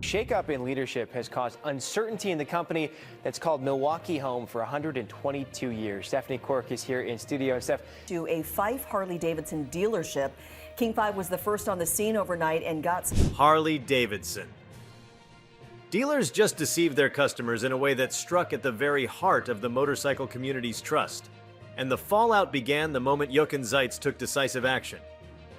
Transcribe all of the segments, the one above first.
shakeup in leadership has caused uncertainty in the company that's called Milwaukee home for 122 years. Stephanie Quirk is here in studio. Steph. To a Fife Harley-Davidson dealership. King 5 was the first on the scene overnight and got Harley-Davidson. Dealers just deceived their customers in a way that struck at the very heart of the motorcycle community's trust. And the fallout began the moment Jochen Zeitz took decisive action.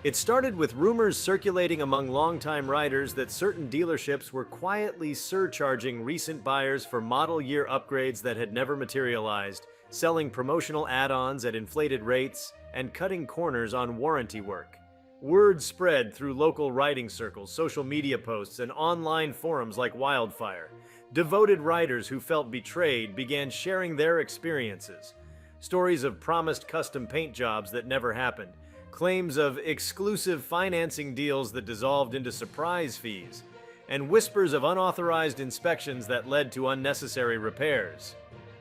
It started with rumors circulating among longtime riders that certain dealerships were quietly surcharging recent buyers for model year upgrades that had never materialized, selling promotional add-ons at inflated rates, and cutting corners on warranty work. Word spread through local riding circles, social media posts, and online forums like wildfire. Devoted riders who felt betrayed began sharing their experiences. Stories of promised custom paint jobs that never happened, claims of exclusive financing deals that dissolved into surprise fees, and whispers of unauthorized inspections that led to unnecessary repairs.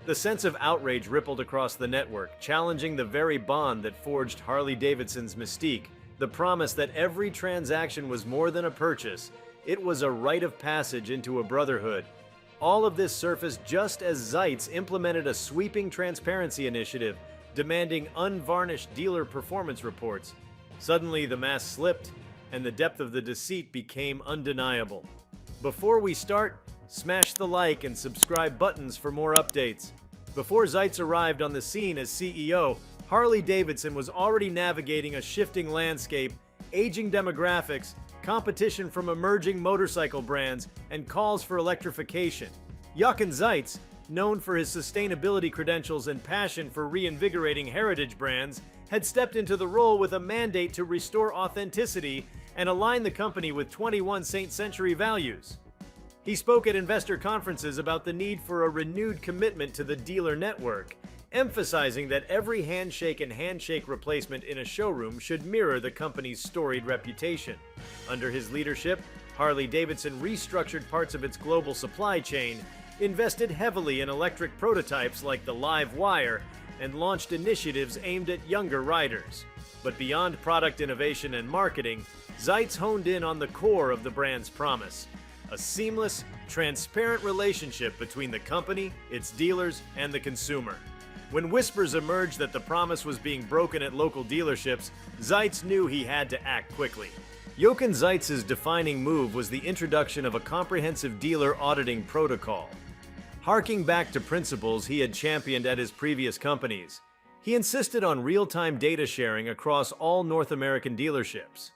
The sense of outrage rippled across the network, challenging the very bond that forged Harley-Davidson's mystique, the promise that every transaction was more than a purchase, it was a rite of passage into a brotherhood. All of this surfaced just as Zeitz implemented a sweeping transparency initiative, demanding unvarnished dealer performance reports. Suddenly, the mask slipped, and the depth of the deceit became undeniable. Before we start, smash the like and subscribe buttons for more updates. Before Zeitz arrived on the scene as CEO, Harley-Davidson was already navigating a shifting landscape, aging demographics, competition from emerging motorcycle brands, and calls for electrification. Jochen Zeitz, known for his sustainability credentials and passion for reinvigorating heritage brands, had stepped into the role with a mandate to restore authenticity and align the company with 21st century values. He spoke at investor conferences about the need for a renewed commitment to the dealer network, emphasizing that every handshake and handshake replacement in a showroom should mirror the company's storied reputation. Under his leadership, Harley-Davidson restructured parts of its global supply chain, invested heavily in electric prototypes like the Live Wire, and launched initiatives aimed at younger riders. But beyond product innovation and marketing, Zeitz honed in on the core of the brand's promise: a seamless, transparent relationship between the company, its dealers, and the consumer. When whispers emerged that the promise was being broken at local dealerships, Zeitz knew he had to act quickly. Jochen Zeitz's defining move was the introduction of a comprehensive dealer auditing protocol. Harking back to principles he had championed at his previous companies, he insisted on real-time data sharing across all North American dealerships.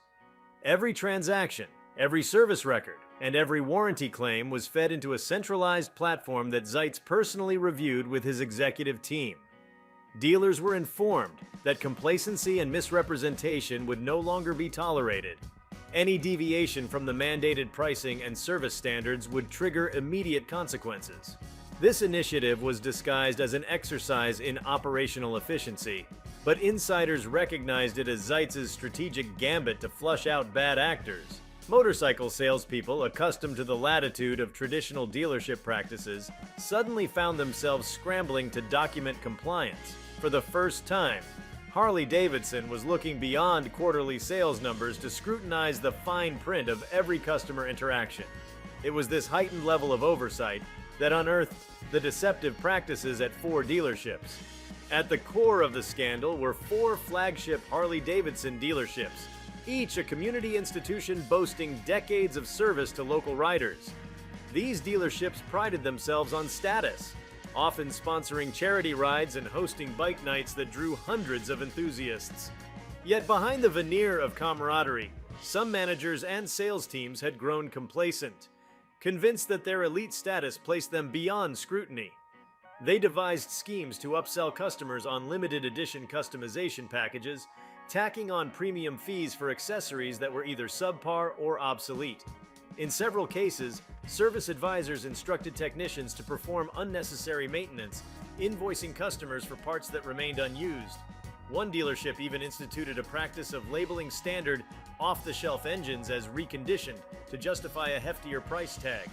Every transaction, every service record, and every warranty claim was fed into a centralized platform that Zeitz personally reviewed with his executive team. Dealers were informed that complacency and misrepresentation would no longer be tolerated. Any deviation from the mandated pricing and service standards would trigger immediate consequences. This initiative was disguised as an exercise in operational efficiency, but insiders recognized it as Zeitz's strategic gambit to flush out bad actors. Motorcycle salespeople, accustomed to the latitude of traditional dealership practices, suddenly found themselves scrambling to document compliance. For the first time, Harley-Davidson was looking beyond quarterly sales numbers to scrutinize the fine print of every customer interaction. It was this heightened level of oversight that unearthed the deceptive practices at 4 dealerships. At the core of the scandal were 4 flagship Harley-Davidson dealerships, each a community institution boasting decades of service to local riders. These dealerships prided themselves on status, often sponsoring charity rides and hosting bike nights that drew hundreds of enthusiasts. Yet behind the veneer of camaraderie, some managers and sales teams had grown complacent, convinced that their elite status placed them beyond scrutiny. They devised schemes to upsell customers on limited edition customization packages, tacking on premium fees for accessories that were either subpar or obsolete. In several cases, service advisors instructed technicians to perform unnecessary maintenance, invoicing customers for parts that remained unused. One dealership even instituted a practice of labeling standard, off-the-shelf engines as reconditioned to justify a heftier price tag.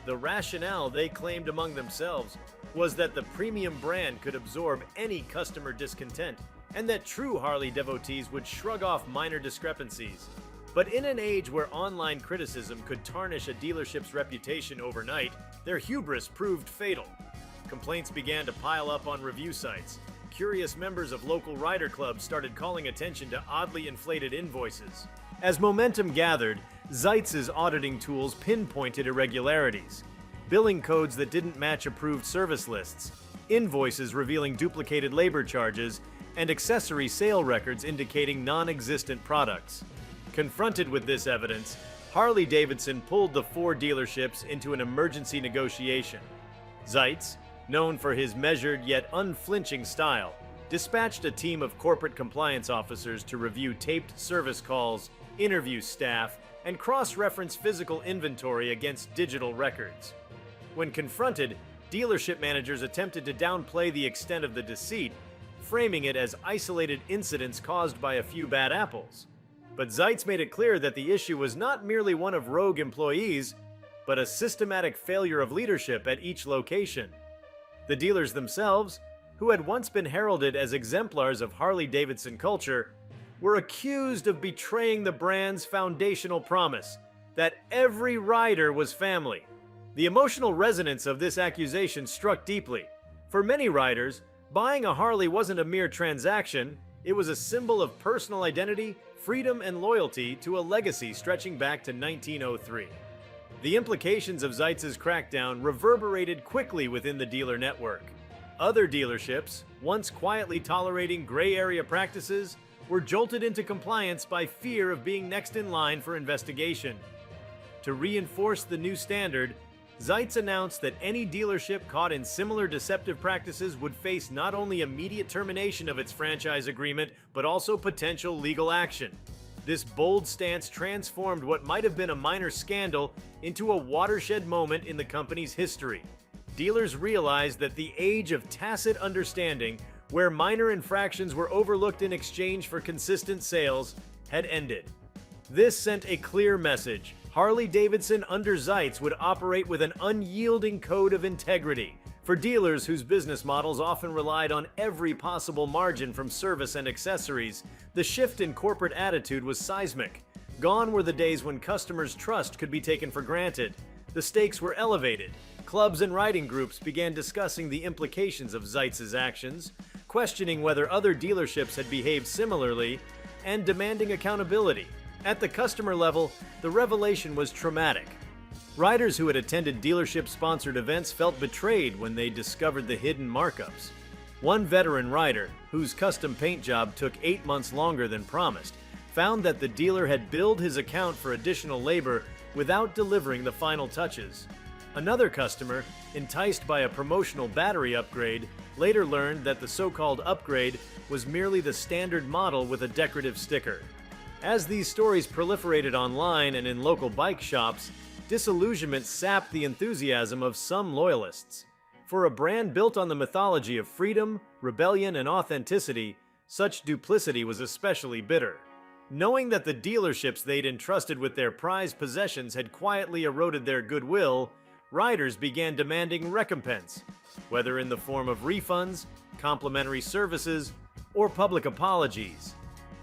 The rationale they claimed among themselves was that the premium brand could absorb any customer discontent, and that true Harley devotees would shrug off minor discrepancies. But in an age where online criticism could tarnish a dealership's reputation overnight, their hubris proved fatal. Complaints began to pile up on review sites. Curious members of local rider clubs started calling attention to oddly inflated invoices. As momentum gathered, Zeitz's auditing tools pinpointed irregularities. Billing codes that didn't match approved service lists, invoices revealing duplicated labor charges, and accessory sale records indicating non-existent products. Confronted with this evidence, Harley-Davidson pulled the four dealerships into an emergency negotiation. Zeitz, known for his measured yet unflinching style, dispatched a team of corporate compliance officers to review taped service calls, interview staff, and cross-reference physical inventory against digital records. When confronted, dealership managers attempted to downplay the extent of the deceit, framing it as isolated incidents caused by a few bad apples. But Zeitz made it clear that the issue was not merely one of rogue employees, but a systematic failure of leadership at each location. The dealers themselves, who had once been heralded as exemplars of Harley-Davidson culture, were accused of betraying the brand's foundational promise that every rider was family. The emotional resonance of this accusation struck deeply. For many riders, buying a Harley wasn't a mere transaction, it was a symbol of personal identity, freedom, and loyalty to a legacy stretching back to 1903. The implications of Zeitz's crackdown reverberated quickly within the dealer network. Other dealerships, once quietly tolerating gray area practices, were jolted into compliance by fear of being next in line for investigation. To reinforce the new standard, Zeitz announced that any dealership caught in similar deceptive practices would face not only immediate termination of its franchise agreement, but also potential legal action. This bold stance transformed what might have been a minor scandal into a watershed moment in the company's history. Dealers realized that the age of tacit understanding, where minor infractions were overlooked in exchange for consistent sales, had ended. This sent a clear message. Harley-Davidson under Zeitz would operate with an unyielding code of integrity. For dealers whose business models often relied on every possible margin from service and accessories, the shift in corporate attitude was seismic. Gone were the days when customers' trust could be taken for granted. The stakes were elevated. Clubs and riding groups began discussing the implications of Zeitz's actions, questioning whether other dealerships had behaved similarly, and demanding accountability. At the customer level, the revelation was traumatic. Riders who had attended dealership-sponsored events felt betrayed when they discovered the hidden markups. One veteran rider, whose custom paint job took 8 months longer than promised, found that the dealer had billed his account for additional labor without delivering the final touches. Another customer, enticed by a promotional battery upgrade, later learned that the so-called upgrade was merely the standard model with a decorative sticker. As these stories proliferated online and in local bike shops, disillusionment sapped the enthusiasm of some loyalists. For a brand built on the mythology of freedom, rebellion, and authenticity, such duplicity was especially bitter. Knowing that the dealerships they'd entrusted with their prized possessions had quietly eroded their goodwill, riders began demanding recompense, whether in the form of refunds, complimentary services, or public apologies.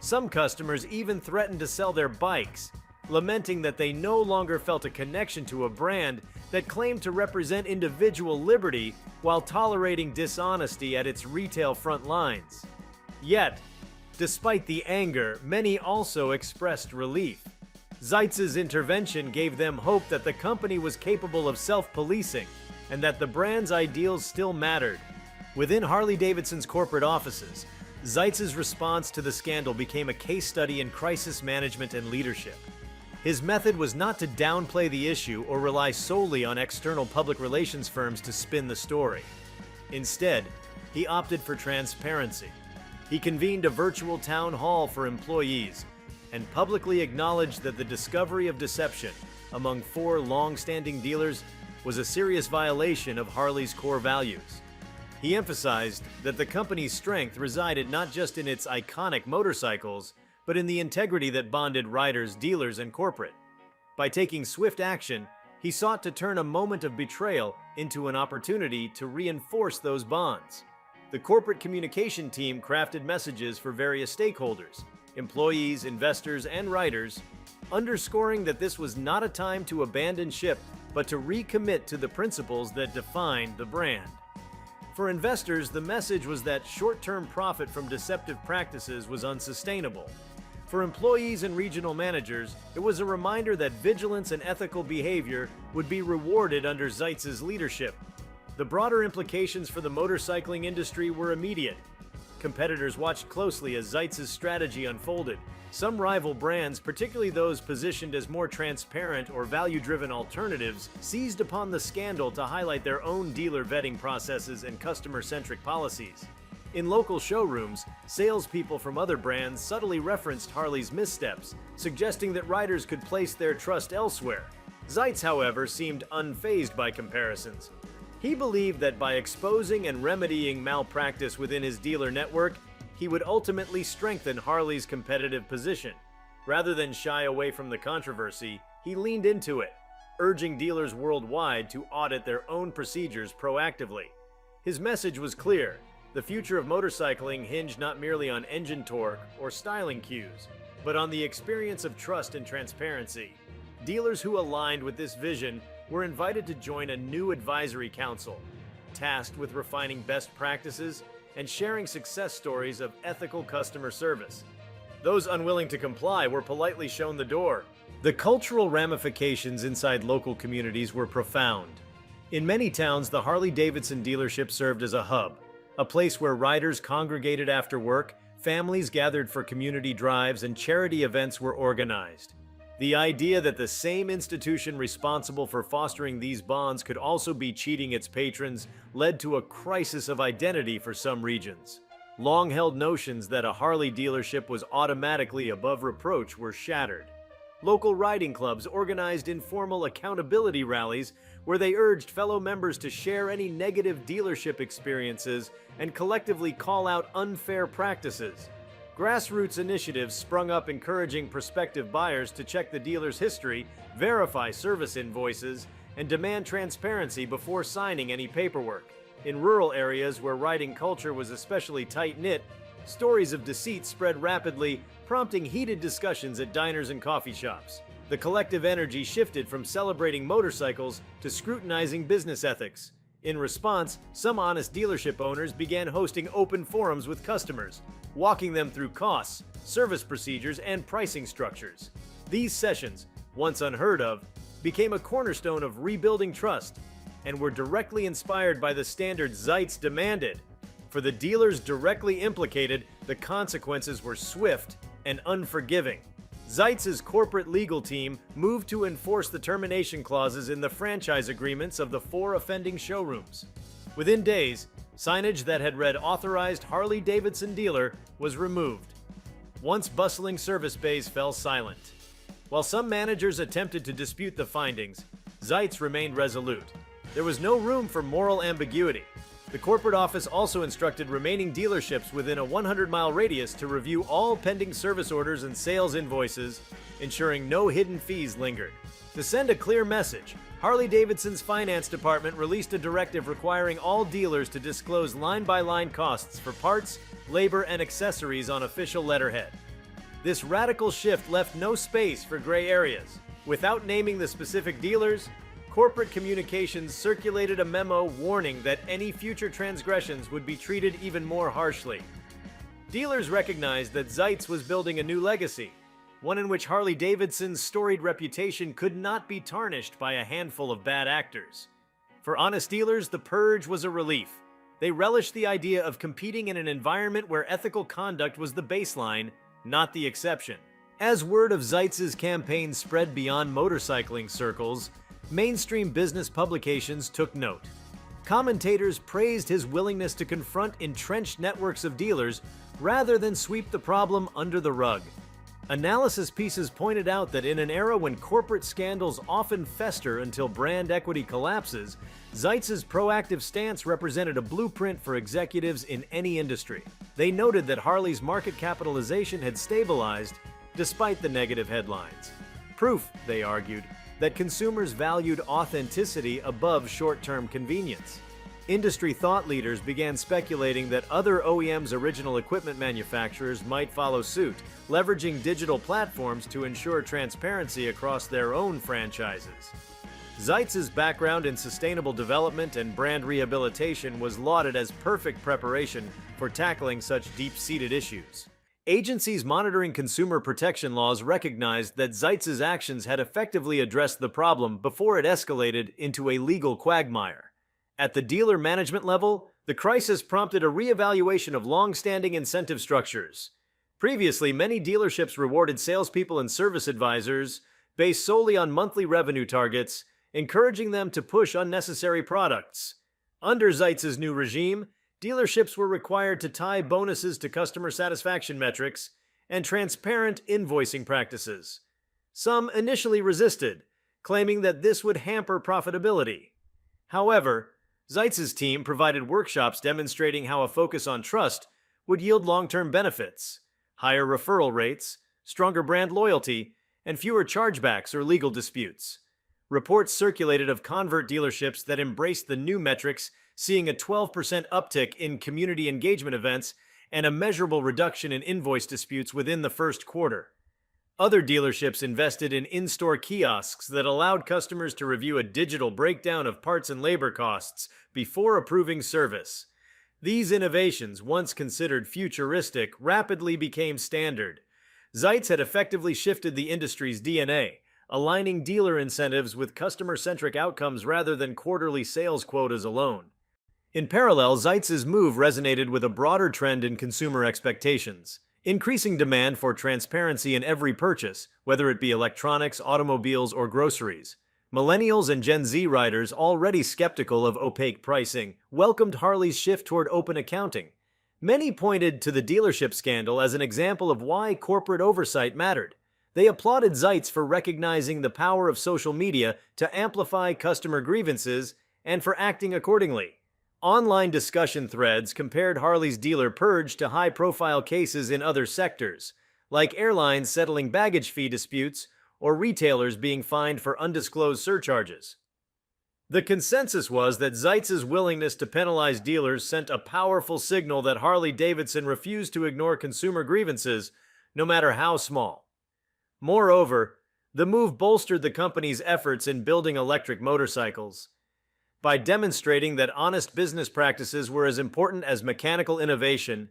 Some customers even threatened to sell their bikes, lamenting that they no longer felt a connection to a brand that claimed to represent individual liberty while tolerating dishonesty at its retail front lines. Yet, despite the anger, many also expressed relief. Zeitz's intervention gave them hope that the company was capable of self-policing and that the brand's ideals still mattered. Within Harley-Davidson's corporate offices, Zeitz's response to the scandal became a case study in crisis management and leadership. His method was not to downplay the issue or rely solely on external public relations firms to spin the story. Instead, he opted for transparency. He convened a virtual town hall for employees and publicly acknowledged that the discovery of deception among 4 long-standing dealers was a serious violation of Harley's core values. He emphasized that the company's strength resided not just in its iconic motorcycles, but in the integrity that bonded riders, dealers, and corporate. By taking swift action, he sought to turn a moment of betrayal into an opportunity to reinforce those bonds. The corporate communication team crafted messages for various stakeholders, employees, investors, and riders, underscoring that this was not a time to abandon ship, but to recommit to the principles that defined the brand. For investors, the message was that short-term profit from deceptive practices was unsustainable. For employees and regional managers, it was a reminder that vigilance and ethical behavior would be rewarded under Zeitz's leadership. The broader implications for the motorcycling industry were immediate. Competitors watched closely as Zeitz's strategy unfolded. Some rival brands, particularly those positioned as more transparent or value-driven alternatives, seized upon the scandal to highlight their own dealer vetting processes and customer-centric policies. In local showrooms, salespeople from other brands subtly referenced Harley's missteps, suggesting that riders could place their trust elsewhere. Zeitz, however, seemed unfazed by comparisons. He believed that by exposing and remedying malpractice within his dealer network, he would ultimately strengthen Harley's competitive position. Rather than shy away from the controversy, he leaned into it, urging dealers worldwide to audit their own procedures proactively. His message was clear: the future of motorcycling hinged not merely on engine torque or styling cues, but on the experience of trust and transparency. Dealers who aligned with this vision were invited to join a new advisory council, tasked with refining best practices and sharing success stories of ethical customer service. Those unwilling to comply were politely shown the door. The cultural ramifications inside local communities were profound. In many towns, the Harley-Davidson dealership served as a hub, a place where riders congregated after work, families gathered for community drives, and charity events were organized. The idea that the same institution responsible for fostering these bonds could also be cheating its patrons led to a crisis of identity for some regions. Long-held notions that a Harley dealership was automatically above reproach were shattered. Local riding clubs organized informal accountability rallies where they urged fellow members to share any negative dealership experiences and collectively call out unfair practices. Grassroots initiatives sprung up encouraging prospective buyers to check the dealer's history, verify service invoices, and demand transparency before signing any paperwork. In rural areas where riding culture was especially tight-knit, stories of deceit spread rapidly, prompting heated discussions at diners and coffee shops. The collective energy shifted from celebrating motorcycles to scrutinizing business ethics. In response, some honest dealership owners began hosting open forums with customers, walking them through costs, service procedures, and pricing structures. These sessions, once unheard of, became a cornerstone of rebuilding trust and were directly inspired by the standards Zeitz demanded. For the dealers directly implicated, the consequences were swift and unforgiving. Zeitz's corporate legal team moved to enforce the termination clauses in the franchise agreements of the 4 offending showrooms. Within days, signage that had read "Authorized Harley-Davidson Dealer" was removed. Once bustling service bays fell silent. While some managers attempted to dispute the findings, Zeitz remained resolute. There was no room for moral ambiguity. The corporate office also instructed remaining dealerships within a 100-mile radius to review all pending service orders and sales invoices, ensuring no hidden fees lingered. To send a clear message, Harley-Davidson's finance department released a directive requiring all dealers to disclose line-by-line costs for parts, labor, and accessories on official letterhead. This radical shift left no space for gray areas. Without naming the specific dealers, corporate communications circulated a memo warning that any future transgressions would be treated even more harshly. Dealers recognized that Zeitz was building a new legacy, one in which Harley-Davidson's storied reputation could not be tarnished by a handful of bad actors. For honest dealers, the purge was a relief. They relished the idea of competing in an environment where ethical conduct was the baseline, not the exception. As word of Zeitz's campaign spread beyond motorcycling circles, mainstream business publications took note. Commentators praised his willingness to confront entrenched networks of dealers rather than sweep the problem under the rug. Analysis pieces pointed out that in an era when corporate scandals often fester until brand equity collapses, Zeitz's proactive stance represented a blueprint for executives in any industry. They noted that Harley's market capitalization had stabilized despite the negative headlines. Proof, they argued, that consumers valued authenticity above short-term convenience. industry thought leaders began speculating that other OEMs' original equipment manufacturers might follow suit, leveraging digital platforms to ensure transparency across their own franchises. Zeitz's background in sustainable development and brand rehabilitation was lauded as perfect preparation for tackling such deep-seated issues. Agencies monitoring consumer protection laws recognized that Zeitz's actions had effectively addressed the problem before it escalated into a legal quagmire. At the dealer management level, the crisis prompted a reevaluation of long-standing incentive structures. Previously, many dealerships rewarded salespeople and service advisors based solely on monthly revenue targets, encouraging them to push unnecessary products. Under Zeitz's new regime, dealerships were required to tie bonuses to customer satisfaction metrics and transparent invoicing practices. Some initially resisted, claiming that this would hamper profitability. However, Zeitz's team provided workshops demonstrating how a focus on trust would yield long-term benefits, higher referral rates, stronger brand loyalty, and fewer chargebacks or legal disputes. Reports circulated of convert dealerships that embraced the new metrics, seeing a 12% uptick in community engagement events and a measurable reduction in invoice disputes within the first quarter. Other dealerships invested in in-store kiosks that allowed customers to review a digital breakdown of parts and labor costs before approving service. These innovations, once considered futuristic, rapidly became standard. Zeitz had effectively shifted the industry's DNA, aligning dealer incentives with customer-centric outcomes rather than quarterly sales quotas alone. In parallel, Zeitz's move resonated with a broader trend in consumer expectations. Increasing demand for transparency in every purchase, whether it be electronics, automobiles, or groceries. Millennials and Gen Z riders, already skeptical of opaque pricing, welcomed Harley's shift toward open accounting. Many pointed to the dealership scandal as an example of why corporate oversight mattered. They applauded Zeitz for recognizing the power of social media to amplify customer grievances and for acting accordingly. Online discussion threads compared Harley's dealer purge to high-profile cases in other sectors, like airlines settling baggage fee disputes or retailers being fined for undisclosed surcharges. The consensus was that Zeitz's willingness to penalize dealers sent a powerful signal that Harley-Davidson refused to ignore consumer grievances, no matter how small. Moreover, the move bolstered the company's efforts in building electric motorcycles. By demonstrating that honest business practices were as important as mechanical innovation,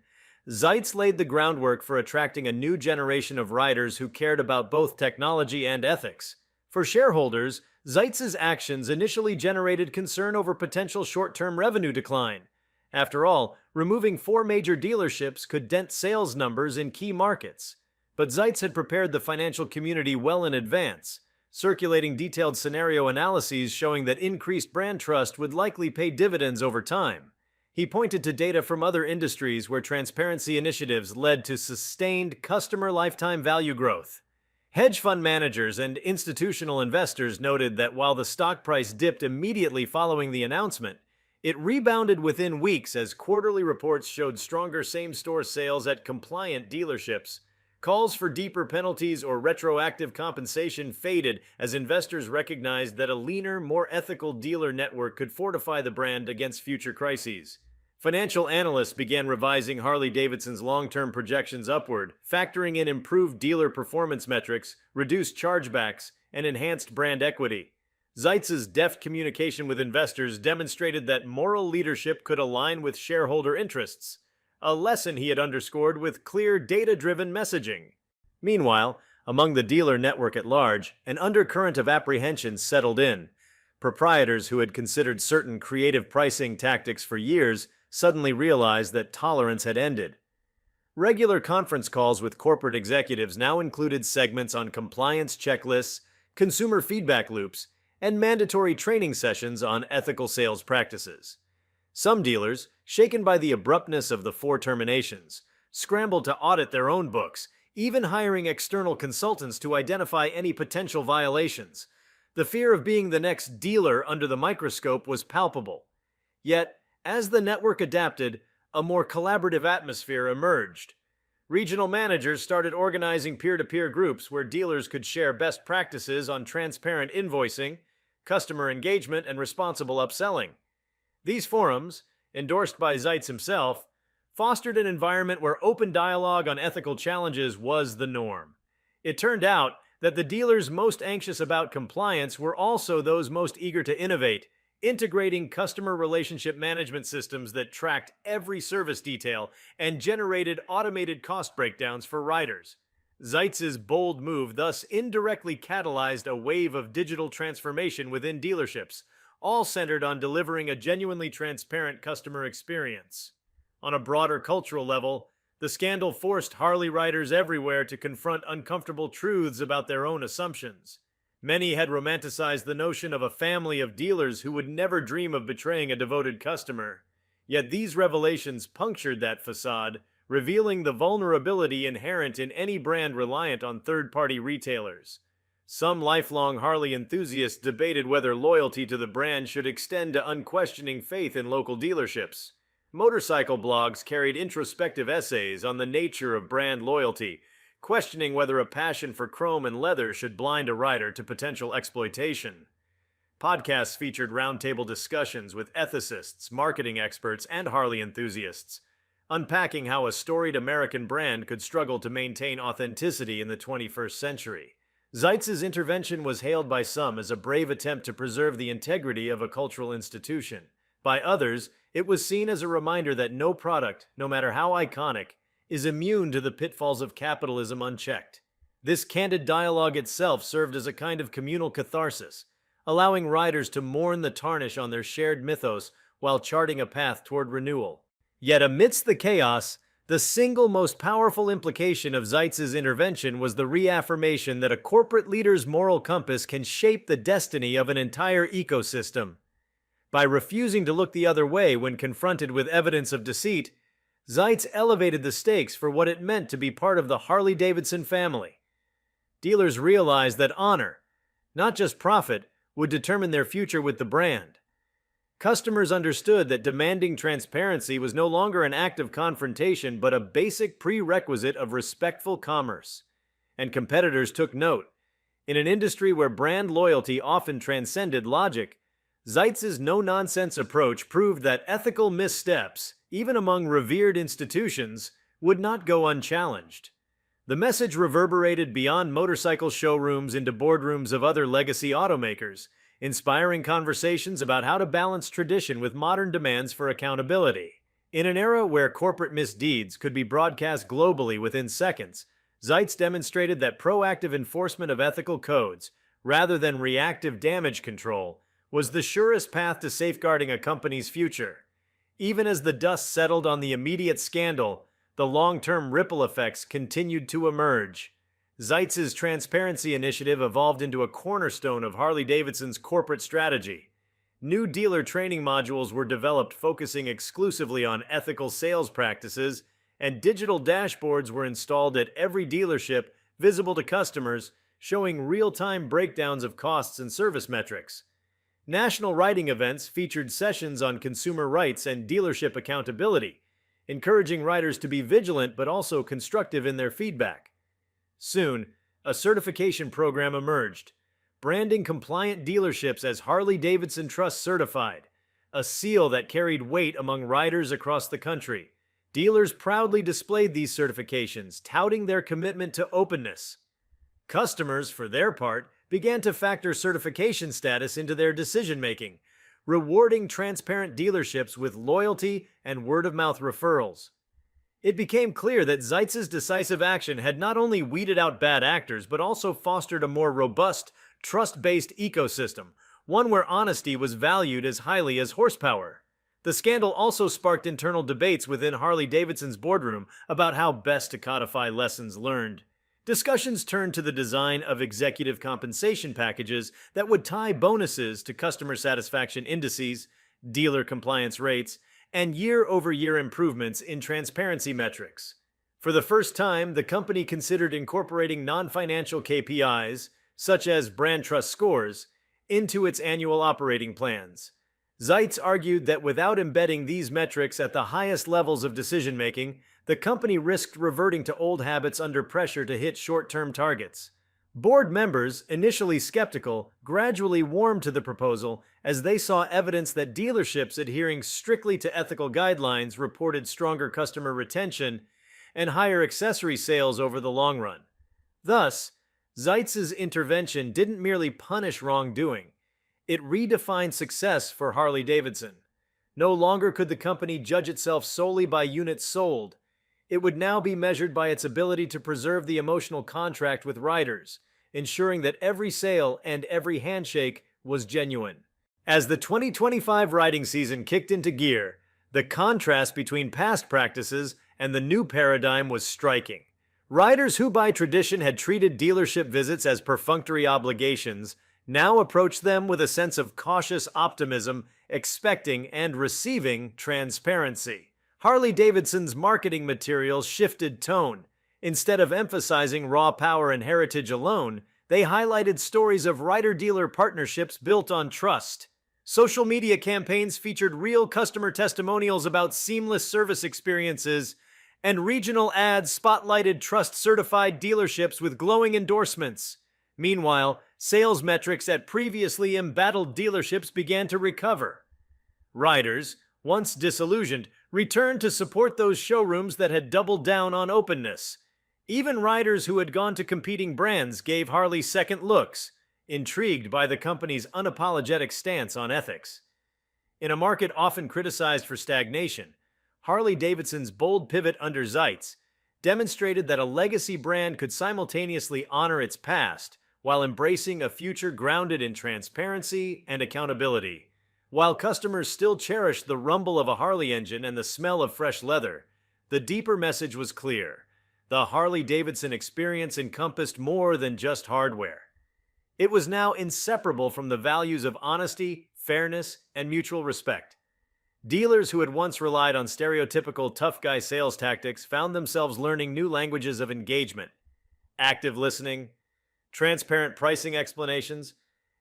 Zeitz laid the groundwork for attracting a new generation of riders who cared about both technology and ethics. For shareholders, Zeitz's actions initially generated concern over potential short-term revenue decline. After all, removing 4 major dealerships could dent sales numbers in key markets. But Zeitz had prepared the financial community well in advance, circulating detailed scenario analyses showing that increased brand trust would likely pay dividends over time. He pointed to data from other industries where transparency initiatives led to sustained customer lifetime value growth. Hedge fund managers and institutional investors noted that while the stock price dipped immediately following the announcement, it rebounded within weeks as quarterly reports showed stronger same-store sales at compliant dealerships. Calls for deeper penalties or retroactive compensation faded as investors recognized that a leaner, more ethical dealer network could fortify the brand against future crises. Financial analysts began revising Harley-Davidson's long-term projections upward, factoring in improved dealer performance metrics, reduced chargebacks, and enhanced brand equity. Zeitz's deft communication with investors demonstrated that moral leadership could align with shareholder interests, a lesson he had underscored with clear, data-driven messaging. Meanwhile, among the dealer network at large, an undercurrent of apprehension settled in. Proprietors who had considered certain creative pricing tactics for years suddenly realized that tolerance had ended. Regular conference calls with corporate executives now included segments on compliance checklists, consumer feedback loops, and mandatory training sessions on ethical sales practices. Some dealers, shaken by the abruptness of the 4 terminations, scrambled to audit their own books, even hiring external consultants to identify any potential violations. The fear of being the next dealer under the microscope was palpable. Yet, as the network adapted, a more collaborative atmosphere emerged. Regional managers started organizing peer-to-peer groups where dealers could share best practices on transparent invoicing, customer engagement, and responsible upselling. These forums, endorsed by Zeitz himself, fostered an environment where open dialogue on ethical challenges was the norm. It turned out that the dealers most anxious about compliance were also those most eager to innovate, integrating customer relationship management systems that tracked every service detail and generated automated cost breakdowns for riders. Zeitz's bold move thus indirectly catalyzed a wave of digital transformation within dealerships, all centered on delivering a genuinely transparent customer experience. On a broader cultural level, the scandal forced Harley riders everywhere to confront uncomfortable truths about their own assumptions. Many had romanticized the notion of a family of dealers who would never dream of betraying a devoted customer. Yet these revelations punctured that facade, revealing the vulnerability inherent in any brand reliant on third-party retailers. Some lifelong Harley enthusiasts debated whether loyalty to the brand should extend to unquestioning faith in local dealerships. Motorcycle blogs carried introspective essays on the nature of brand loyalty, questioning whether a passion for chrome and leather should blind a rider to potential exploitation. Podcasts featured roundtable discussions with ethicists, marketing experts, and Harley enthusiasts, unpacking how a storied American brand could struggle to maintain authenticity in the 21st century. Zeitz's intervention was hailed by some as a brave attempt to preserve the integrity of a cultural institution. By others, it was seen as a reminder that no product, no matter how iconic, is immune to the pitfalls of capitalism unchecked. This candid dialogue itself served as a kind of communal catharsis, allowing riders to mourn the tarnish on their shared mythos while charting a path toward renewal. Yet amidst the chaos, the single most powerful implication of Zeitz's intervention was the reaffirmation that a corporate leader's moral compass can shape the destiny of an entire ecosystem. By refusing to look the other way when confronted with evidence of deceit, Zeitz elevated the stakes for what it meant to be part of the Harley-Davidson family. Dealers realized that honor, not just profit, would determine their future with the brand. Customers understood that demanding transparency was no longer an act of confrontation but a basic prerequisite of respectful commerce. And competitors took note. In an industry where brand loyalty often transcended logic, Zeitz's no-nonsense approach proved that ethical missteps, even among revered institutions, would not go unchallenged. The message reverberated beyond motorcycle showrooms into boardrooms of other legacy automakers, inspiring conversations about how to balance tradition with modern demands for accountability. In an era where corporate misdeeds could be broadcast globally within seconds, Zeitz demonstrated that proactive enforcement of ethical codes, rather than reactive damage control, was the surest path to safeguarding a company's future. Even as the dust settled on the immediate scandal, the long-term ripple effects continued to emerge. Zeitz's transparency initiative evolved into a cornerstone of Harley-Davidson's corporate strategy. New dealer training modules were developed focusing exclusively on ethical sales practices, and digital dashboards were installed at every dealership, visible to customers, showing real-time breakdowns of costs and service metrics. National riding events featured sessions on consumer rights and dealership accountability, encouraging riders to be vigilant but also constructive in their feedback. Soon, a certification program emerged, branding compliant dealerships as Harley-Davidson Trust Certified, a seal that carried weight among riders across the country. Dealers proudly displayed these certifications, touting their commitment to openness. Customers, for their part, began to factor certification status into their decision-making, rewarding transparent dealerships with loyalty and word-of-mouth referrals. It became clear that Zeitz's decisive action had not only weeded out bad actors, but also fostered a more robust, trust-based ecosystem, one where honesty was valued as highly as horsepower. The scandal also sparked internal debates within Harley-Davidson's boardroom about how best to codify lessons learned. Discussions turned to the design of executive compensation packages that would tie bonuses to customer satisfaction indices, dealer compliance rates, and year-over-year improvements in transparency metrics. For the first time, the company considered incorporating non-financial KPIs, such as brand trust scores, into its annual operating plans. Zeitz argued that without embedding these metrics at the highest levels of decision-making, the company risked reverting to old habits under pressure to hit short-term targets. Board members, initially skeptical, gradually warmed to the proposal as they saw evidence that dealerships adhering strictly to ethical guidelines reported stronger customer retention and higher accessory sales over the long run. Thus, Zeitz's intervention didn't merely punish wrongdoing, it redefined success for Harley-Davidson. No longer could the company judge itself solely by units sold. It would now be measured by its ability to preserve the emotional contract with riders, ensuring that every sale and every handshake was genuine. As the 2025 riding season kicked into gear, the contrast between past practices and the new paradigm was striking. Riders who by tradition had treated dealership visits as perfunctory obligations now approached them with a sense of cautious optimism, expecting and receiving transparency. Harley-Davidson's marketing materials shifted tone. Instead of emphasizing raw power and heritage alone, they highlighted stories of rider-dealer partnerships built on trust. Social media campaigns featured real customer testimonials about seamless service experiences, and regional ads spotlighted trust-certified dealerships with glowing endorsements. Meanwhile, sales metrics at previously embattled dealerships began to recover. Riders, once disillusioned, returned to support those showrooms that had doubled down on openness. Even riders who had gone to competing brands gave Harley second looks, intrigued by the company's unapologetic stance on ethics. In a market often criticized for stagnation, Harley-Davidson's bold pivot under Zeitz demonstrated that a legacy brand could simultaneously honor its past while embracing a future grounded in transparency and accountability. While customers still cherished the rumble of a Harley engine and the smell of fresh leather, the deeper message was clear. The Harley-Davidson experience encompassed more than just hardware. It was now inseparable from the values of honesty, fairness, and mutual respect. Dealers who had once relied on stereotypical tough guy sales tactics found themselves learning new languages of engagement: active listening, transparent pricing explanations,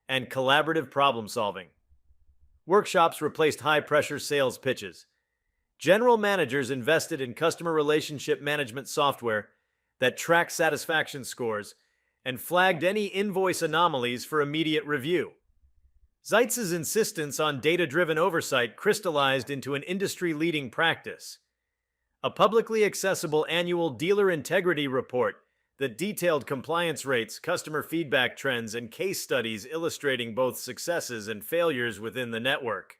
and collaborative problem solving. Workshops replaced high-pressure sales pitches. General managers invested in customer relationship management software that tracked satisfaction scores and flagged any invoice anomalies for immediate review. Zeitz's insistence on data-driven oversight crystallized into an industry-leading practice. A publicly accessible annual dealer integrity report that detailed compliance rates, customer feedback trends, and case studies illustrating both successes and failures within the network.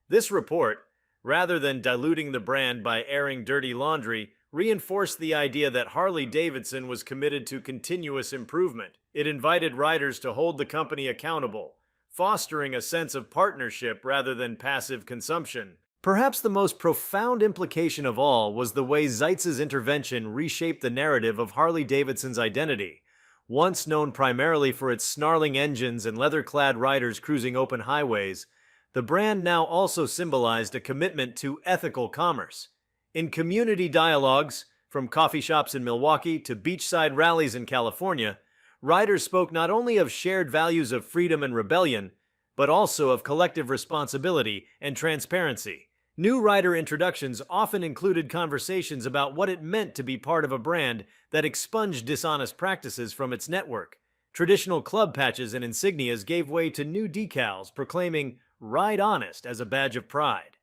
This report, rather than diluting the brand by airing dirty laundry, reinforced the idea that Harley-Davidson was committed to continuous improvement. It invited riders to hold the company accountable, fostering a sense of partnership rather than passive consumption. Perhaps the most profound implication of all was the way Zeitz's intervention reshaped the narrative of Harley-Davidson's identity. Once known primarily for its snarling engines and leather-clad riders cruising open highways, the brand now also symbolized a commitment to ethical commerce. In community dialogues, from coffee shops in Milwaukee to beachside rallies in California, riders spoke not only of shared values of freedom and rebellion, but also of collective responsibility and transparency. New rider introductions often included conversations about what it meant to be part of a brand that expunged dishonest practices from its network. Traditional club patches and insignias gave way to new decals proclaiming "Ride Honest" as a badge of pride.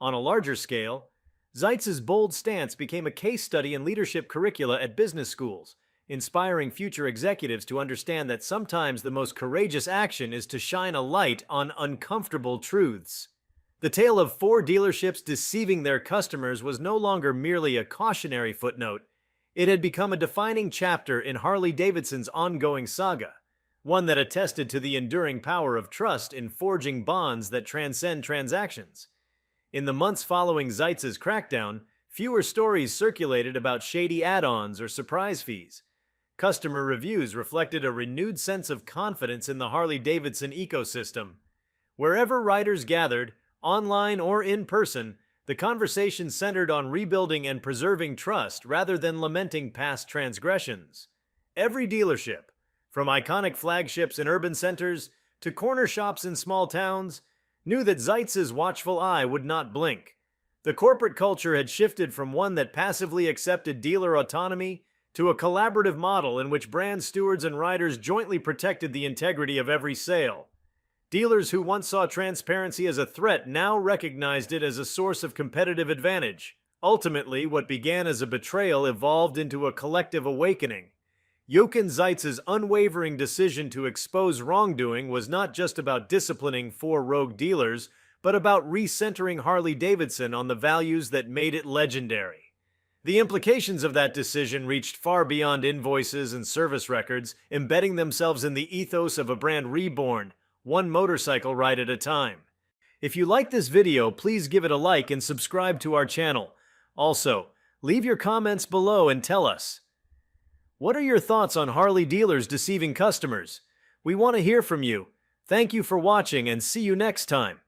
On a larger scale, Zeitz's bold stance became a case study in leadership curricula at business schools, inspiring future executives to understand that sometimes the most courageous action is to shine a light on uncomfortable truths. The tale of 4 dealerships deceiving their customers was no longer merely a cautionary footnote. It had become a defining chapter in Harley-Davidson's ongoing saga, one that attested to the enduring power of trust in forging bonds that transcend transactions. In the months following Zeitz's crackdown, fewer stories circulated about shady add-ons or surprise fees. Customer reviews reflected a renewed sense of confidence in the Harley-Davidson ecosystem. Wherever riders gathered, online or in person, the conversation centered on rebuilding and preserving trust rather than lamenting past transgressions. Every dealership, from iconic flagships in urban centers to corner shops in small towns, knew that Zeitz's watchful eye would not blink. The corporate culture had shifted from one that passively accepted dealer autonomy to a collaborative model in which brand stewards and riders jointly protected the integrity of every sale. Dealers who once saw transparency as a threat now recognized it as a source of competitive advantage. Ultimately, what began as a betrayal evolved into a collective awakening. Jochen Zeitz's unwavering decision to expose wrongdoing was not just about disciplining 4 rogue dealers, but about recentering Harley-Davidson on the values that made it legendary. The implications of that decision reached far beyond invoices and service records, embedding themselves in the ethos of a brand reborn, one motorcycle ride at a time. If you like this video, please give it a like and subscribe to our channel. Also, leave your comments below and tell us, what are your thoughts on Harley dealers deceiving customers? We want to hear from you. Thank you for watching and see you next time.